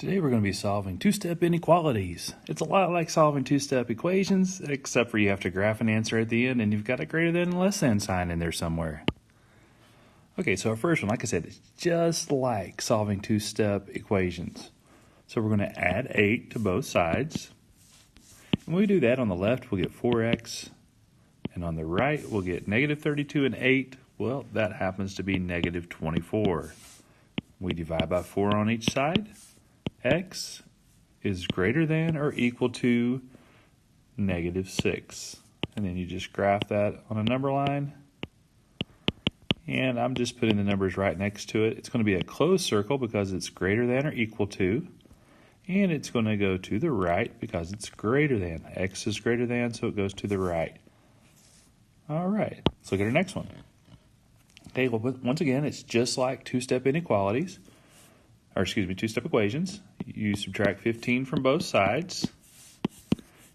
Today we're going to be solving two-step inequalities. It's a lot like solving two-step equations, except for you have to graph an answer at the end and you've got a greater than and less than sign in there somewhere. Okay, so our first one, like I said, is just like solving two-step equations. So we're going to add 8 to both sides. And when we do that, on the left we'll get 4x, and on the right we'll get negative 32 and 8. Well, that happens to be negative 24. We divide by 4 on each side. X is greater than or equal to negative 6. And then you just graph that on a number line. And I'm just putting the numbers right next to it. It's going to be a closed circle because it's greater than or equal to. And it's going to go to the right because it's greater than. X is greater than, so it goes to the right. All right, let's look at our next one. Okay, well, once again, it's just like two-step inequalities. Two-step equations. You subtract 15 from both sides.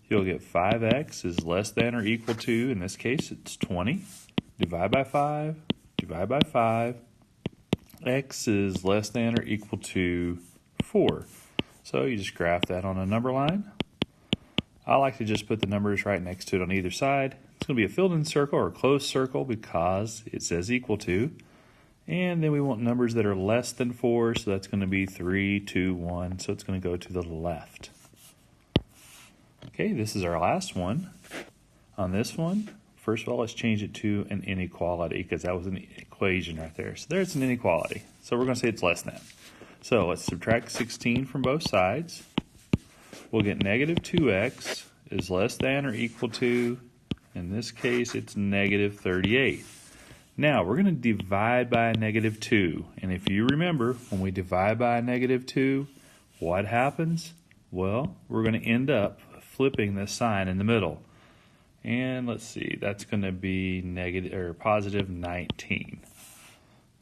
You'll get 5x is less than or equal to, in this case, it's 20. Divide by 5, divide by 5. X is less than or equal to 4. So you just graph that on a number line. I like to just put the numbers right next to it on either side. It's going to be a filled-in circle or a closed circle because it says equal to. And then we want numbers that are less than 4, so that's going to be 3, 2, 1, so it's going to go to the left. Okay, this is our last one. On this one, first of all, let's change it to an inequality because that was an equation right there. So there's an inequality. So we're going to say it's less than. So let's subtract 16 from both sides. We'll get negative 2x is less than or equal to, in this case, it's negative 38. Now, we're going to divide by a negative 2. And if you remember, when we divide by a negative 2, what happens? Well, we're going to end up flipping the sign in the middle. And let's see, that's going to be positive 19.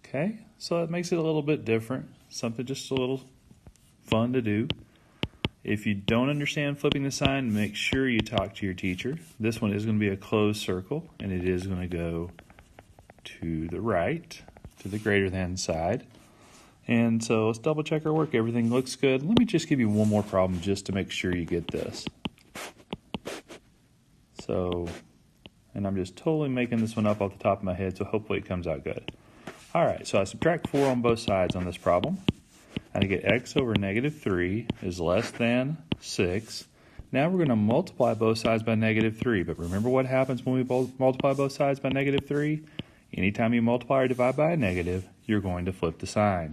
Okay, so that makes it a little bit different. Something just a little fun to do. If you don't understand flipping the sign, make sure you talk to your teacher. This one is going to be a closed circle, and it is going to go to the right, to the greater than side. And so let's double check our work. Everything looks good. Let me just give you one more problem just to make sure you get this. And I'm just totally making this one up off the top of my head, so hopefully it comes out good. All right, so I subtract 4 on both sides on this problem. And I get x over negative 3 is less than 6. Now we're going to multiply both sides by negative 3. But remember what happens when we multiply both sides by negative 3? Anytime you multiply or divide by a negative, you're going to flip the sign.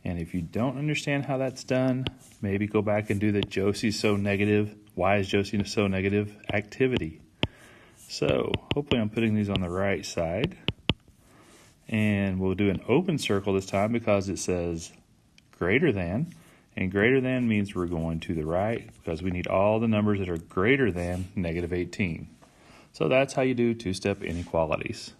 And if you don't understand how that's done, maybe go back and do the Josie's so negative, why is Josie so negative activity. So hopefully I'm putting these on the right side. And we'll do an open circle this time because it says greater than. And greater than means we're going to the right because we need all the numbers that are greater than negative 18. So that's how you do two-step inequalities.